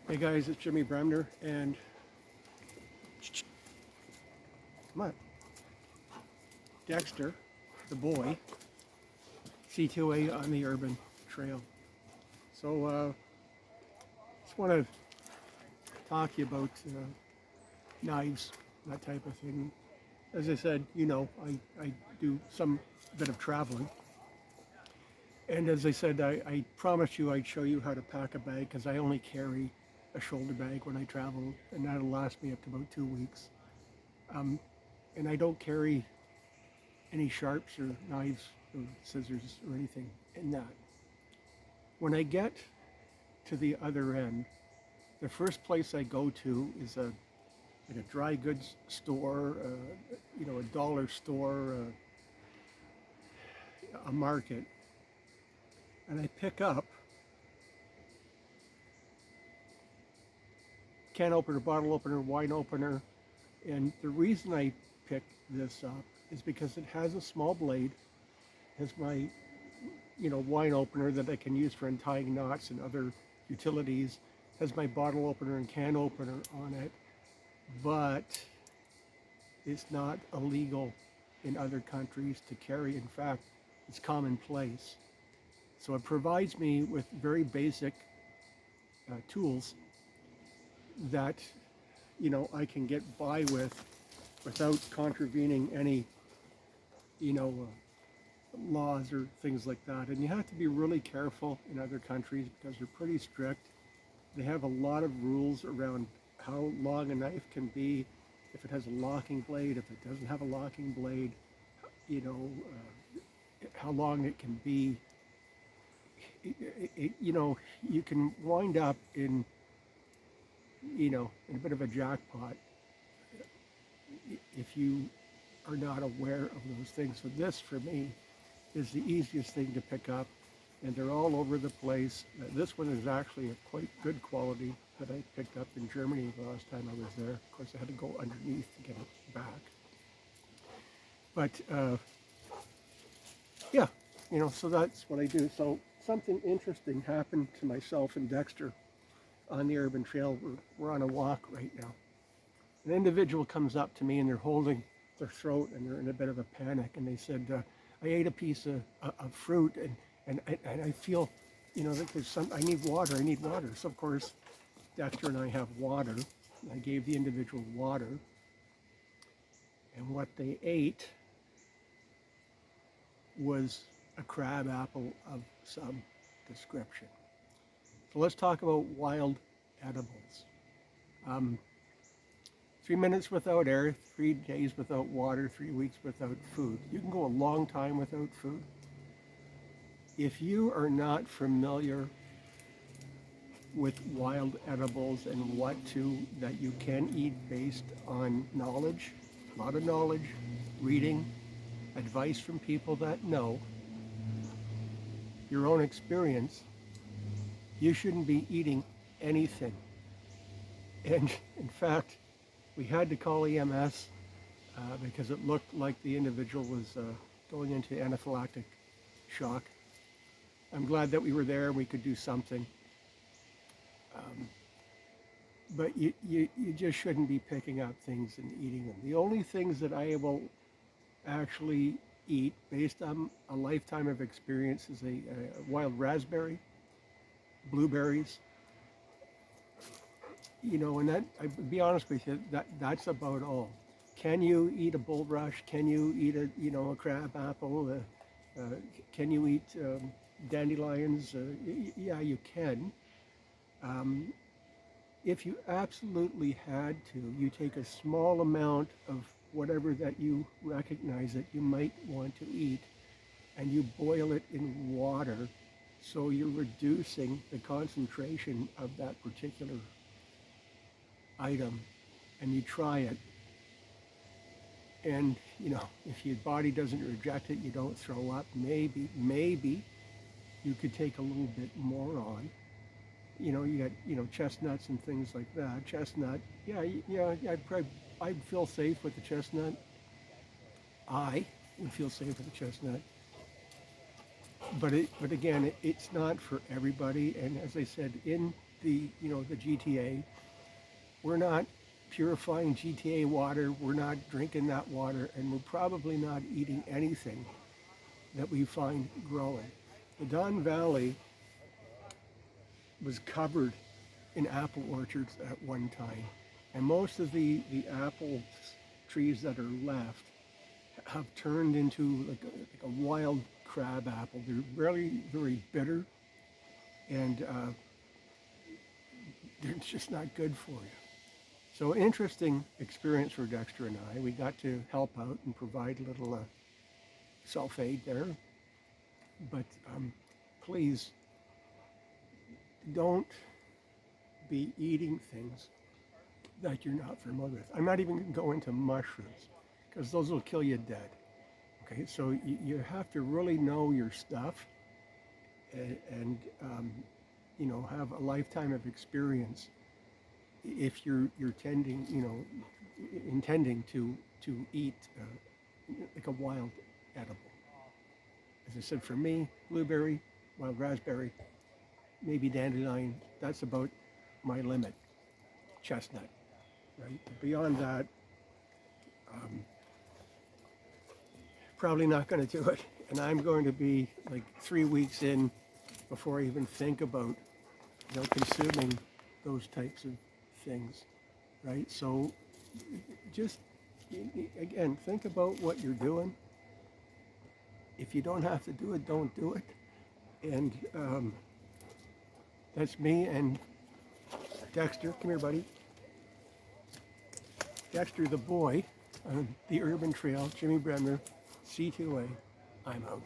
Hey guys, it's Jimmy Bremner, and come on, Dexter, the boy, CTOA on the urban trail. So, just want to talk to you about knives, that type of thing. As I said, I do some bit of traveling, and as I said, I promised you I'd show you how to pack a bag because I only carry a shoulder bag when I travel, and that'll last me up to about 2 weeks. And I don't carry any sharps or knives or scissors or anything in that. When I get to the other end, the first place I go to is like a dry goods store, a dollar store, a market, and I pick up can opener, bottle opener, wine opener, and the reason I pick this up is because it has a small blade, has my wine opener that I can use for untying knots and other utilities, has my bottle opener and can opener on it, but it's not illegal in other countries to carry. In fact, it's commonplace. So it provides me with very basic tools that I can get by with without contravening any you know laws or things like that. And you have to be really careful in other countries because they're pretty strict. They have a lot of rules around how long a knife can be, if it has a locking blade, if it doesn't have a locking blade, how long it can be. You can wind up in a bit of a jackpot if you are not aware of those things. So this, for me, is the easiest thing to pick up, and they're all over the place. This one is actually a quite good quality that I picked up in Germany the last time I was there. Of course, I had to go underneath to get it back. But yeah, so that's what I do. So something interesting happened to myself and Dexter on the urban trail. We're on a walk right now. An individual comes up to me and they're holding their throat and they're in a bit of a panic, and they said, I ate a piece of fruit and I feel, that there's I need water. So of course, Dexter and I have water. I gave the individual water, and what they ate was a crab apple of some description. So let's talk about wild edibles. 3 minutes without air, 3 days without water, 3 weeks without food. You can go a long time without food. If you are not familiar with wild edibles and that you can eat based on knowledge, a lot of knowledge, reading, advice from people that know, your own experience, you shouldn't be eating anything. And in fact, we had to call EMS because it looked like the individual was going into anaphylactic shock. I'm glad that we were there and we could do something. But you just shouldn't be picking up things and eating them. The only things that I will actually eat based on a lifetime of experience is a wild raspberry, blueberries, and that, I'll be honest with you, that's about all. Can you eat a bulrush? Can you eat a crab apple? Can you eat dandelions? Yeah, you can. If you absolutely had to, you take a small amount of whatever that you recognize that you might want to eat, and you boil it in water, so you're reducing the concentration of that particular item, and you try it. And if your body doesn't reject it, you don't throw up, maybe you could take a little bit more on. You got chestnuts and things like that. Chestnut, yeah, I'd feel safe with the chestnut. I would feel safe with the chestnut. But again, it's not for everybody. And as I said, in the GTA. We're not purifying GTA water. We're not drinking that water, and we're probably not eating anything that we find growing. The Don Valley was covered in apple orchards at one time, and most of the apple trees that are left have turned into like a wild crab apple. They're really very bitter, and they're just not good for you. So interesting experience for Dexter and I. We got to help out and provide a little self-aid there. But please don't be eating things that you're not familiar with. I'm not even going to go into mushrooms because those will kill you dead. Okay, so you have to really know your stuff and have a lifetime of experience if you're intending to eat like a wild edible. As I said, for me, blueberry, wild raspberry, maybe dandelion, that's about my limit. Chestnut, right? But beyond that, probably not going to do it. And I'm going to be like 3 weeks in before I even think about consuming those types of things, right? So just, again, think about what you're doing. If you don't have to do it, don't do it. And that's me and Dexter. Come here, buddy. Dexter the boy on the Urban Trail, Jimmy Bremner, CTOA. I'm out.